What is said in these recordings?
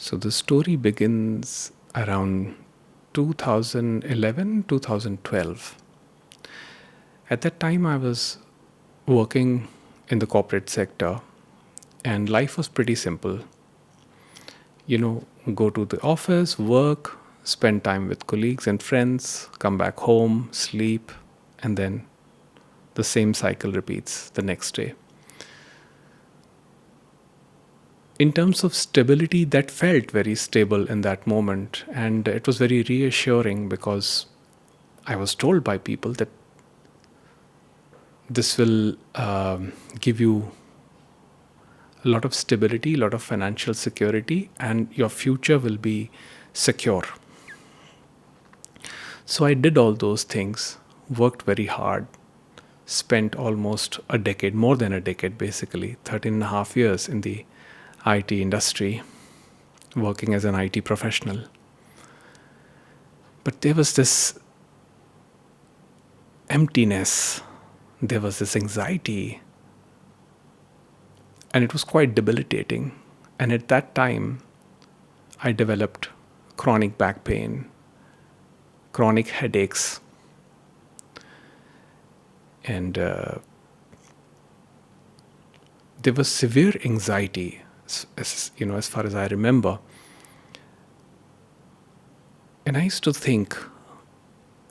So the story begins around 2011, 2012. At that time, I was working in the corporate sector, and life was pretty simple. Go to the office, work, spend time with colleagues and friends, come back home, sleep, and then the same cycle repeats the next day. In terms of stability, that felt very stable in that moment, and it was very reassuring because I was told by people that this will give you a lot of stability, a lot of financial security, and your future will be secure. So I did all those things, worked very hard, spent almost a decade, more than a decade basically, 13 and a half years in the IT industry, working as an IT professional. But there was this emptiness, there was this anxiety, and it was quite debilitating. And at that time, I developed chronic back pain, chronic headaches, and there was severe anxiety, as far as I remember. And I used to think,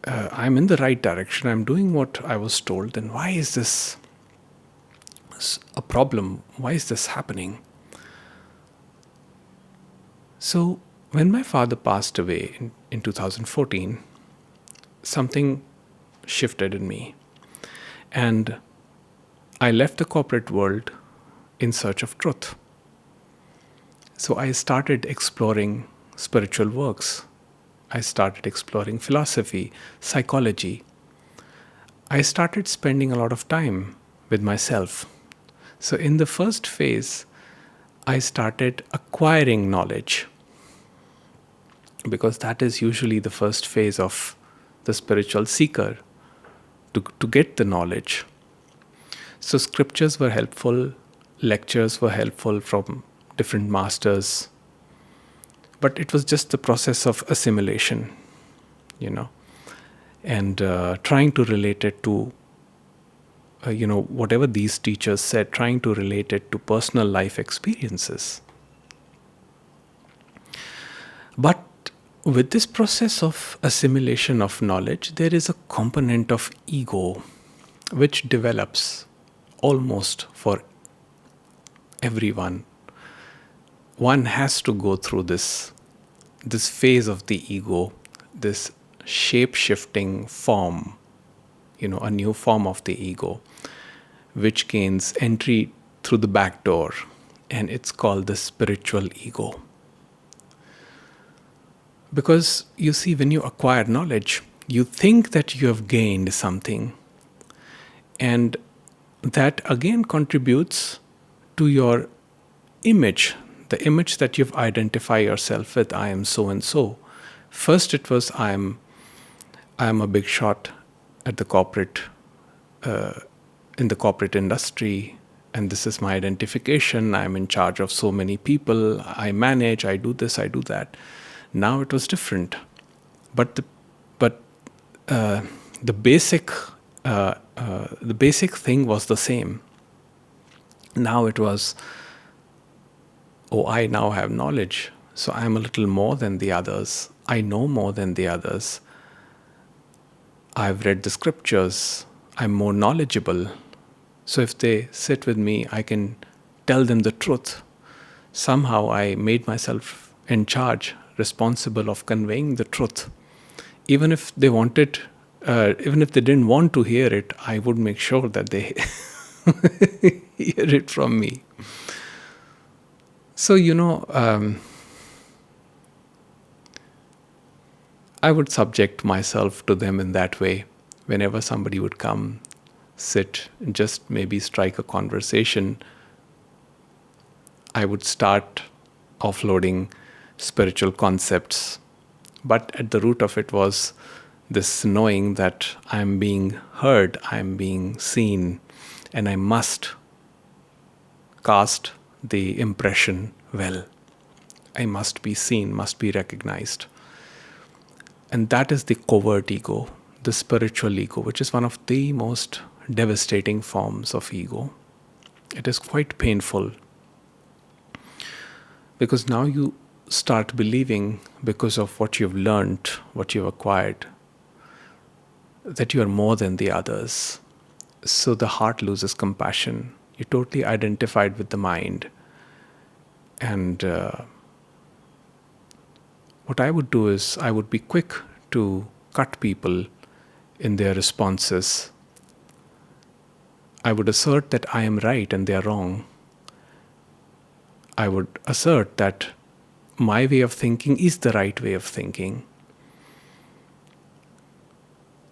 I'm in the right direction, I'm doing what I was told, then why is this a problem? Why is this happening? So when my father passed away in 2014, something shifted in me. And I left the corporate world in search of truth. So I started exploring spiritual works. I started exploring philosophy, psychology. I started spending a lot of time with myself. So in the first phase, I started acquiring knowledge, because that is usually the first phase of the spiritual seeker, to get the knowledge. So scriptures were helpful, lectures were helpful from different masters, but it was just the process of assimilation, and trying to relate it to, whatever these teachers said, trying to relate it to personal life experiences. But with this process of assimilation of knowledge, there is a component of ego which develops almost for everyone. One has to go through this phase of the ego, this shape-shifting form, a new form of the ego, which gains entry through the back door, and it's called the spiritual ego. Because you see, when you acquire knowledge, you think that you have gained something, and that again contributes to your image, the image that you've identified yourself with. I am so and so. First it was I am a big shot at the corporate in the corporate industry, and this is my identification. I'm in charge of so many people. I manage. I do this. I do that. Now it was different, but the basic thing was the same. Now it was, I now have knowledge, so I'm a little more than the others. I know more than the others. I've read the scriptures. I'm more knowledgeable. So if they sit with me, I can tell them the truth. Somehow I made myself in charge, responsible of conveying the truth. Even if they wanted, even if they didn't want to hear it, I would make sure that they hear it from me. So, I would subject myself to them in that way. Whenever somebody would come, sit, and just maybe strike a conversation, I would start offloading spiritual concepts. But at the root of it was this knowing that I'm being heard, I'm being seen, and I must cast the impression well. I must be seen, must be recognized. And that is the covert ego, the spiritual ego, which is one of the most devastating forms of ego. It is quite painful because now you start believing, because of what you've learned, what you've acquired, that you are more than the others. So the heart loses compassion. You're totally identified with the mind. And what I would do is I would be quick to cut people in their responses. I would assert that I am right and they are wrong. I would assert that my way of thinking is the right way of thinking.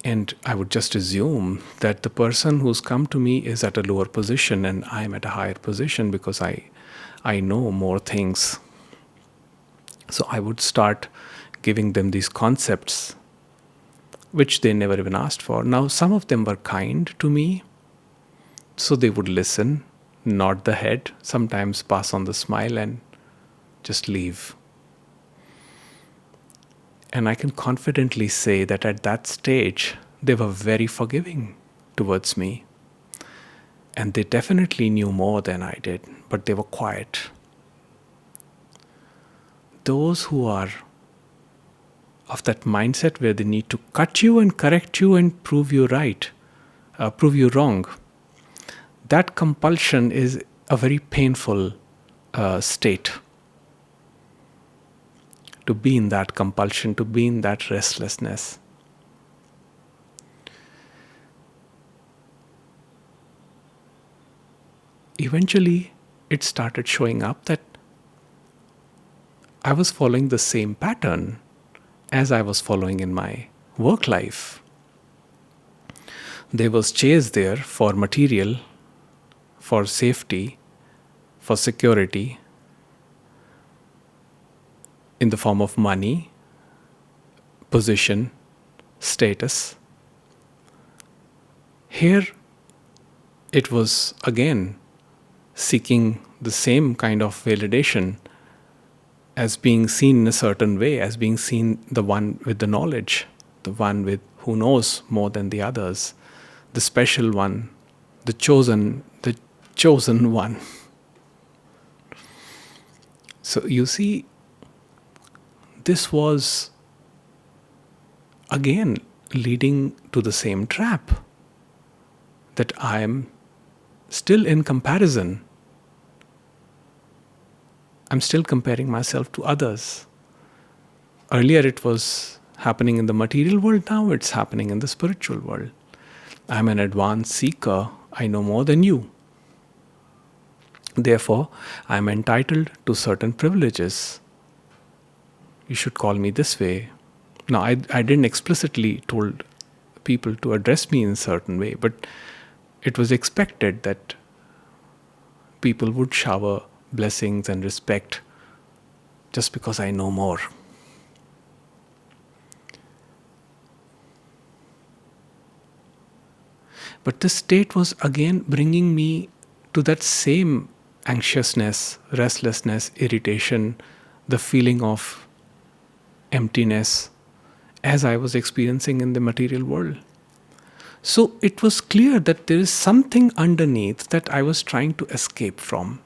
And I would just assume that the person who's come to me is at a lower position and I'm at a higher position because I know more things. So I would start giving them these concepts which they never even asked for. Now, some of them were kind to me, so they would listen, nod the head, sometimes pass on the smile and just leave. And I can confidently say that at that stage, they were very forgiving towards me. And they definitely knew more than I did, but they were quiet. Those who are of that mindset where they need to cut you and correct you and prove you right, prove you wrong, that compulsion is a very painful state. To be in that compulsion, to be in that restlessness. Eventually, it started showing up that I was following the same pattern as I was following in my work life. There was chase there for material, for safety, for security, in the form of money, position, status. Here, it was again seeking the same kind of validation as being seen in a certain way, as being seen the one with the knowledge, the one with who knows more than the others, the special one, the chosen one. So you see, this was again leading to the same trap, that I am still in comparison. I'm still comparing myself to others. Earlier it was happening in the material world, now it's happening in the spiritual world. I'm an advanced seeker, I know more than you. Therefore, I'm entitled to certain privileges. You should call me this way. Now, I didn't explicitly told people to address me in a certain way, but it was expected that people would shower blessings and respect just because I know more. But this state was again bringing me to that same anxiousness, restlessness, irritation, the feeling of emptiness as I was experiencing in the material world. So it was clear that there is something underneath that I was trying to escape from.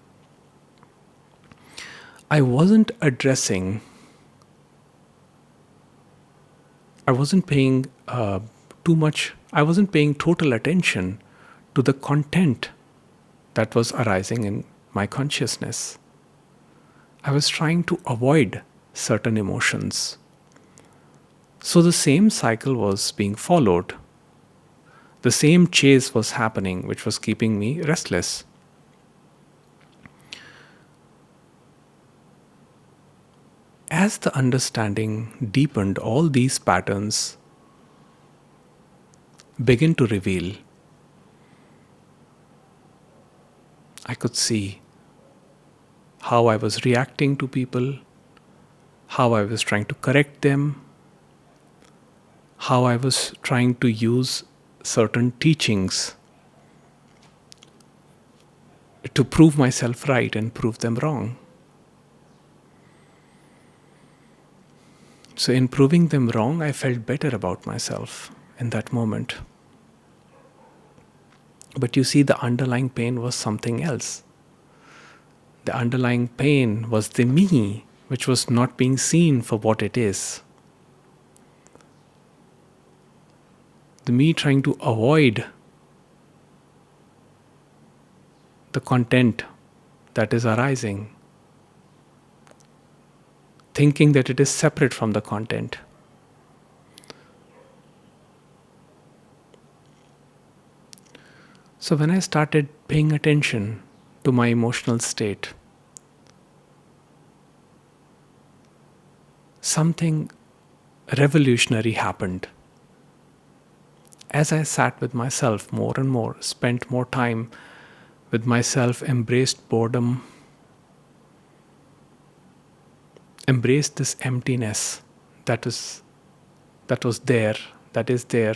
I wasn't addressing, I wasn't paying I wasn't paying total attention to the content that was arising in my consciousness. I was trying to avoid certain emotions. So the same cycle was being followed. The same chase was happening, which was keeping me restless. As the understanding deepened, all these patterns began to reveal. I could see how I was reacting to people, how I was trying to correct them, how I was trying to use certain teachings to prove myself right and prove them wrong. So in proving them wrong, I felt better about myself in that moment. But you see, the underlying pain was something else. The underlying pain was the me, which was not being seen for what it is. The me trying to avoid the content that is arising, thinking that it is separate from the content. So when I started paying attention to my emotional state, something revolutionary happened. As I sat with myself more and more, spent more time with myself, embraced boredom, embraced this emptiness that is there, that is there.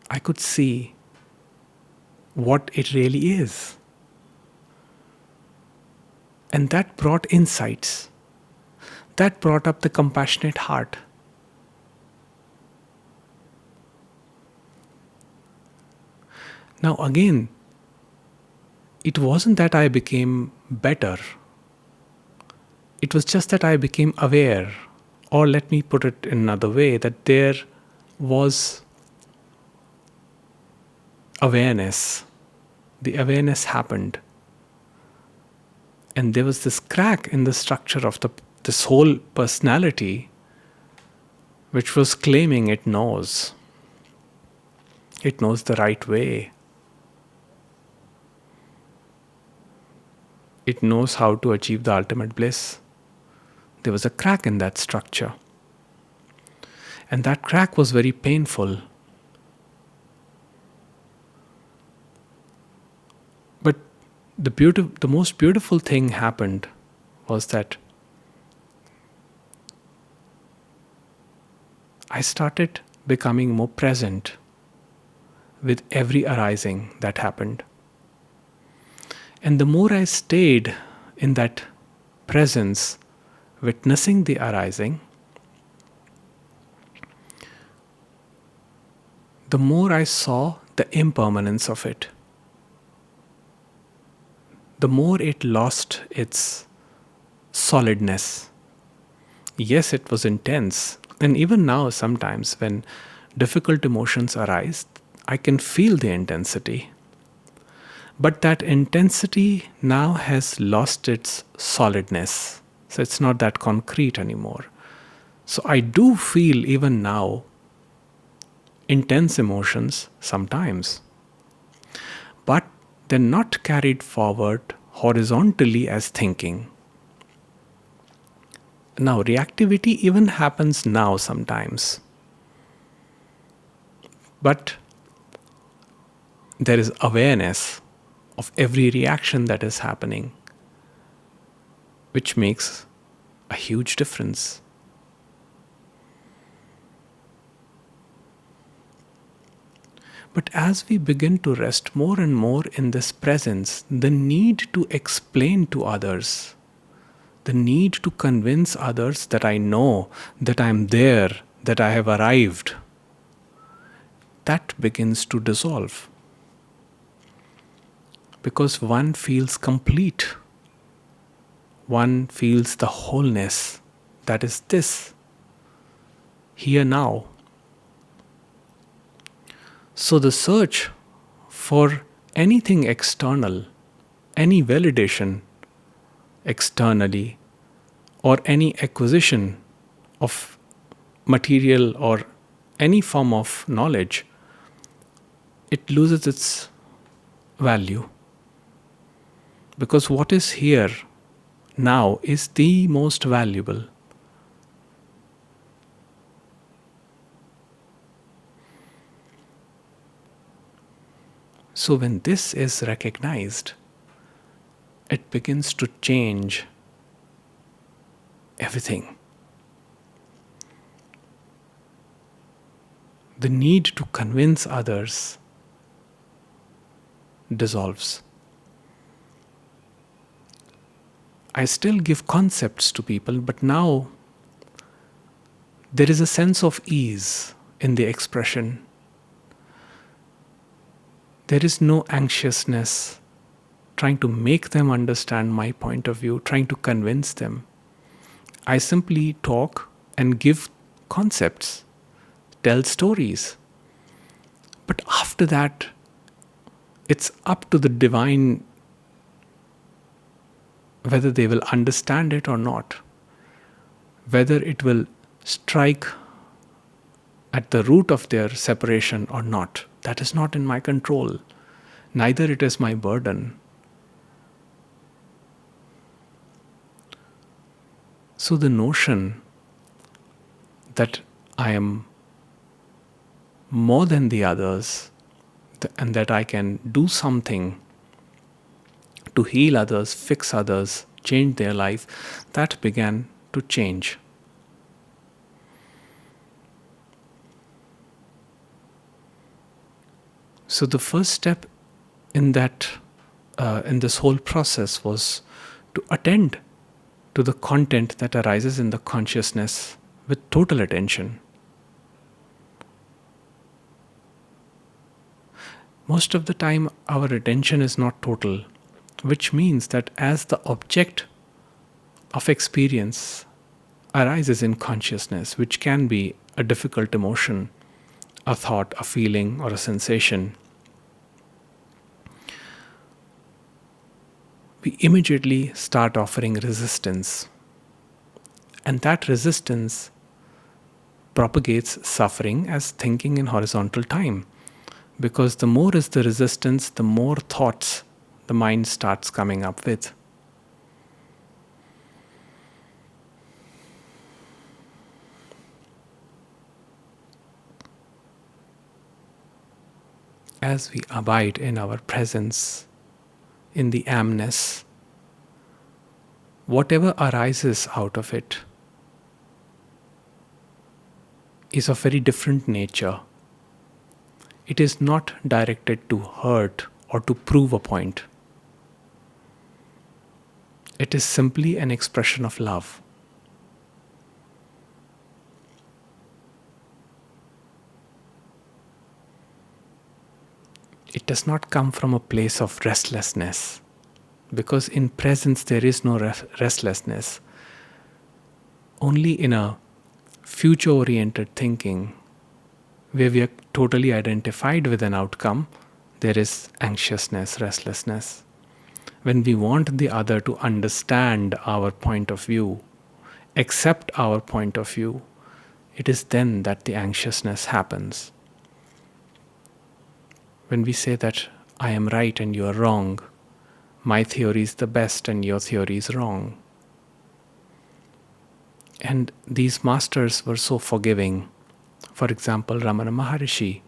I could see what it really is. And that brought insights. That brought up the compassionate heart. Now again, it wasn't that I became better. It was just that I became aware. Or let me put it in another way, that there was awareness. The awareness happened. And there was this crack in the structure of this whole personality, which was claiming it knows. It knows the right way. It knows how to achieve the ultimate bliss. There was a crack in that structure. And that crack was very painful. But the most beautiful thing happened was that I started becoming more present with every arising that happened. And the more I stayed in that presence, witnessing the arising, the more I saw the impermanence of it. The more it lost its solidness. Yes, it was intense. And even now, sometimes when difficult emotions arise, I can feel the intensity. But that intensity now has lost its solidness. So it's not that concrete anymore. So I do feel even now intense emotions sometimes. But they're not carried forward horizontally as thinking. Now, reactivity even happens now sometimes. But there is awareness of every reaction that is happening, which makes a huge difference. But as we begin to rest more and more in this presence, the need to explain to others, the need to convince others that I know, that I'm there, that I have arrived, that begins to dissolve. Because one feels complete. One feels the wholeness that is this, here now. So the search for anything external, any validation externally, or any acquisition of material or any form of knowledge, it loses its value. Because what is here now is the most valuable. So when this is recognized, it begins to change everything. The need to convince others dissolves. I still give concepts to people, but now there is a sense of ease in the expression. There is no anxiousness trying to make them understand my point of view, trying to convince them. I simply talk and give concepts, tell stories. But after that, it's up to the divine whether they will understand it or not, whether it will strike at the root of their separation or not. That is not in my control. Neither it is my burden. So the notion that I am more than the others and that I can do something to heal others, fix others, change their life, that began to change. So the first step in this whole process was to attend to the content that arises in the consciousness with total attention. Most of the time, our attention is not total, which means that as the object of experience arises in consciousness, which can be a difficult emotion, a thought, a feeling, or a sensation, we immediately start offering resistance. And that resistance propagates suffering as thinking in horizontal time. Because the more is the resistance, the more thoughts the mind starts coming up with. As we abide in our presence, in the amness, whatever arises out of it is of very different nature. It is not directed to hurt or to prove a point. It is simply an expression of love. It does not come from a place of restlessness, because in presence there is no restlessness. Only in a future-oriented thinking, where we are totally identified with an outcome, there is anxiousness, restlessness. When we want the other to understand our point of view, accept our point of view, it is then that the anxiousness happens. When we say that I am right and you are wrong, my theory is the best and your theory is wrong. And these masters were so forgiving. For example, Ramana Maharishi,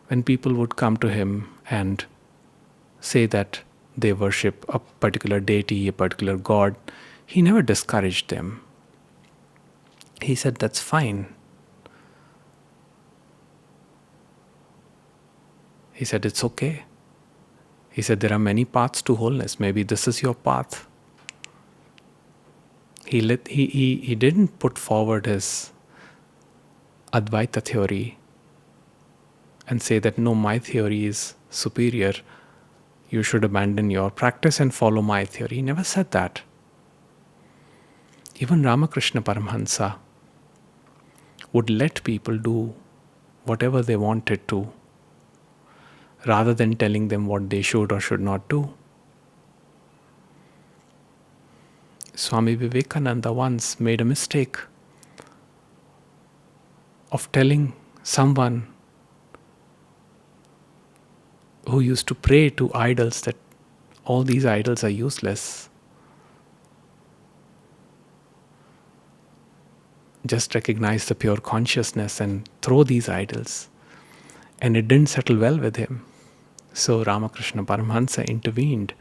when people would come to him and say that they worship a particular deity, a particular god, he never discouraged them. He said, that's fine. He said, it's okay. He said, there are many paths to wholeness. Maybe this is your path. He didn't put forward his Advaita theory and say that, no, my theory is superior. You should abandon your practice and follow my theory. He never said that. Even Ramakrishna Paramhansa would let people do whatever they wanted to, rather than telling them what they should or should not do. Swami Vivekananda once made a mistake of telling someone who used to pray to idols that all these idols are useless. Just recognize the pure consciousness and throw these idols. And it didn't settle well with him. So Ramakrishna Paramhansa intervened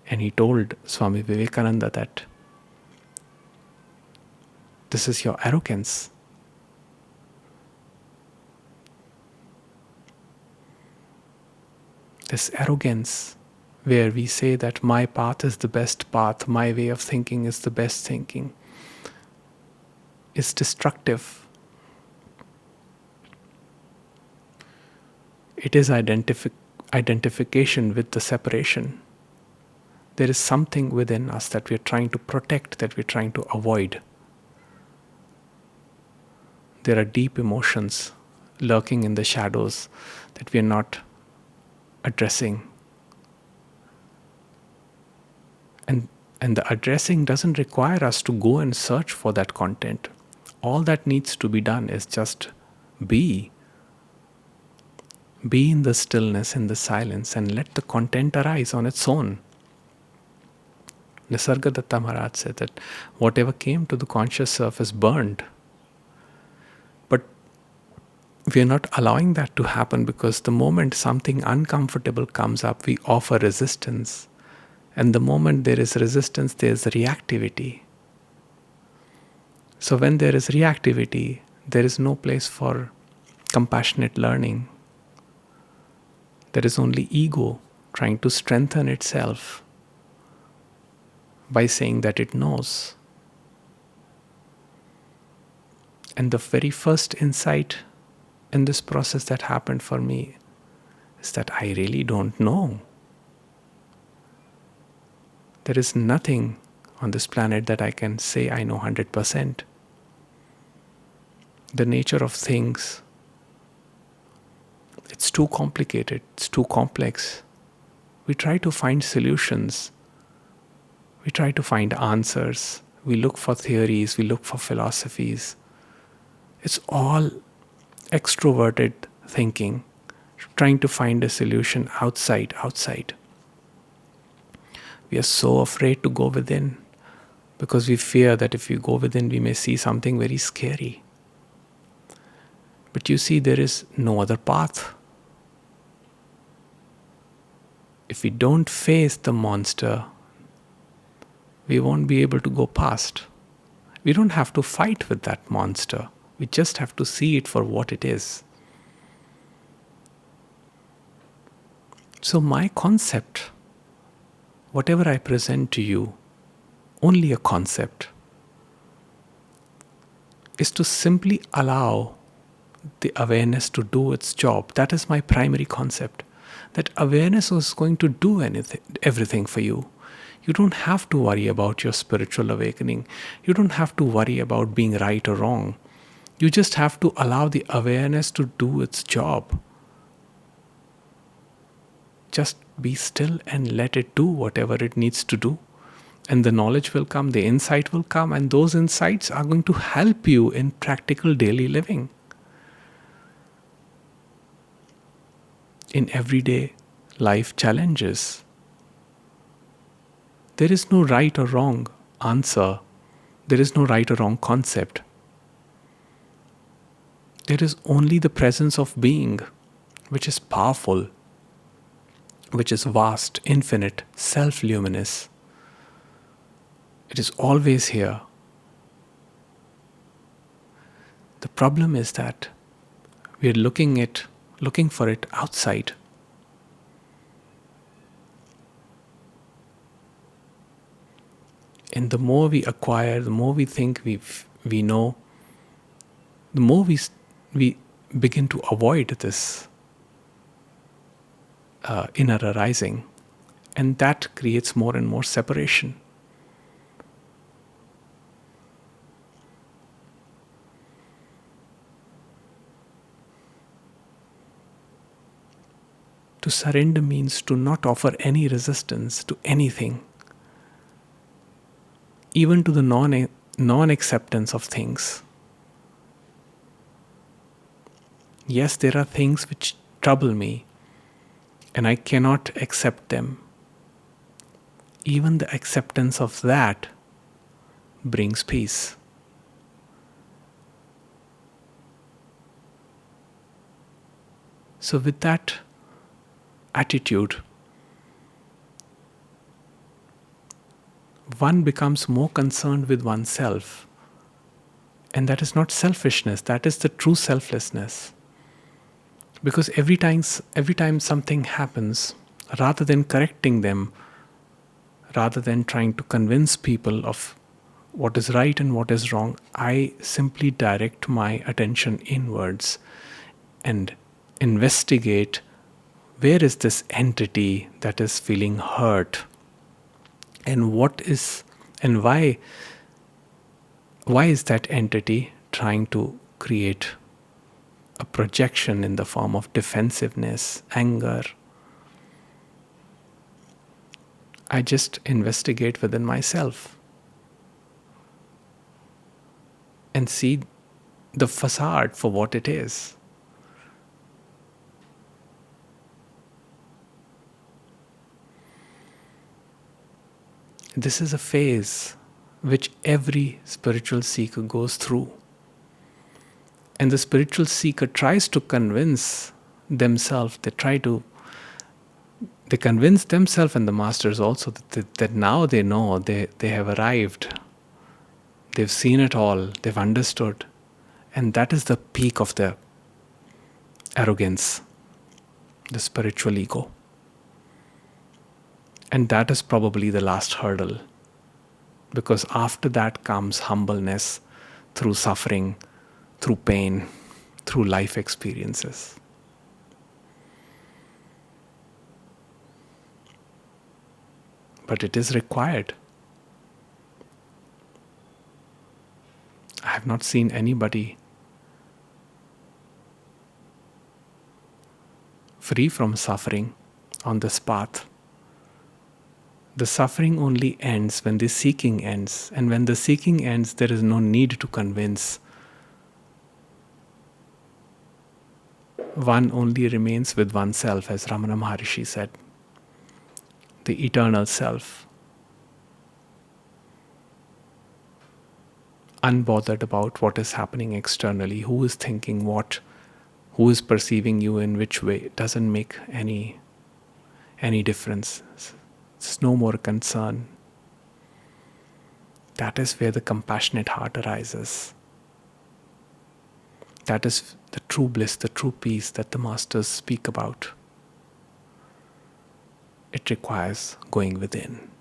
and he told Swami Vivekananda that this is your arrogance. This arrogance where we say that my path is the best path, my way of thinking is the best thinking, is destructive. It is identification with the separation. There is something within us that we are trying to protect, that we are trying to avoid. There are deep emotions lurking in the shadows that we are not addressing. And the addressing doesn't require us to go and search for that content. All that needs to be done is just be. Be in the stillness, in the silence, and let the content arise on its own. Nisargadatta Maharaj said that whatever came to the conscious surface burned. But we are not allowing that to happen, because the moment something uncomfortable comes up, we offer resistance. And the moment there is resistance, there is reactivity. So when there is reactivity, there is no place for compassionate learning. There is only ego trying to strengthen itself by saying that it knows. And the very first insight in this process that happened for me is that I really don't know. There is nothing on this planet that I can say I know 100%. The nature of things, it's too complicated, it's too complex. We try to find solutions. We try to find answers. We look for theories, we look for philosophies. It's all extroverted thinking, trying to find a solution outside. We are so afraid to go within, because we fear that if we go within, we may see something very scary. But you see, there is no other path. If we don't face the monster, we won't be able to go past. We don't have to fight with that monster. We just have to see it for what it is. So my concept, whatever I present to you, only a concept, is to simply allow the awareness to do its job. That is my primary concept. That awareness is going to do everything for you. You don't have to worry about your spiritual awakening. You don't have to worry about being right or wrong. You just have to allow the awareness to do its job. Just be still and let it do whatever it needs to do. And the knowledge will come, the insight will come, and those insights are going to help you in practical daily living. In everyday life challenges. There is no right or wrong answer. There is no right or wrong concept. There is only the presence of being, which is powerful, which is vast, infinite, self-luminous. It is always here. The problem is that we are looking for it outside. And the more we acquire, the more we think we know, the more we begin to avoid this inner arising. And that creates more and more separation. To surrender means to not offer any resistance to anything, even to the non-acceptance of things. Yes, there are things which trouble me, and I cannot accept them. Even the acceptance of that brings peace. So with that attitude, one becomes more concerned with oneself. And that is not selfishness, that is the true selflessness. Because every time something happens, rather than correcting them, rather than trying to convince people of what is right and what is wrong, I simply direct my attention inwards and investigate where is this entity that is feeling hurt, and why is that entity trying to create a projection in the form of defensiveness, anger. I just investigate within myself and see the facade for what it is. This is a phase which every spiritual seeker goes through. And the spiritual seeker tries to convince themselves, they convince themselves and the masters also that now they know, they have arrived. They've seen it all, they've understood. And that is the peak of the arrogance, the spiritual ego. And that is probably the last hurdle. Because after that comes humbleness through suffering, through pain, through life experiences. But it is required. I have not seen anybody free from suffering on this path. The suffering only ends when the seeking ends. And when the seeking ends, there is no need to convince. One only remains with oneself, as Ramana Maharishi said. The eternal self. Unbothered about what is happening externally, who is thinking what, who is perceiving you in which way. It doesn't make any difference. It's no more concern. That is where the compassionate heart arises. That is the true bliss, the true peace that the masters speak about. It requires going within.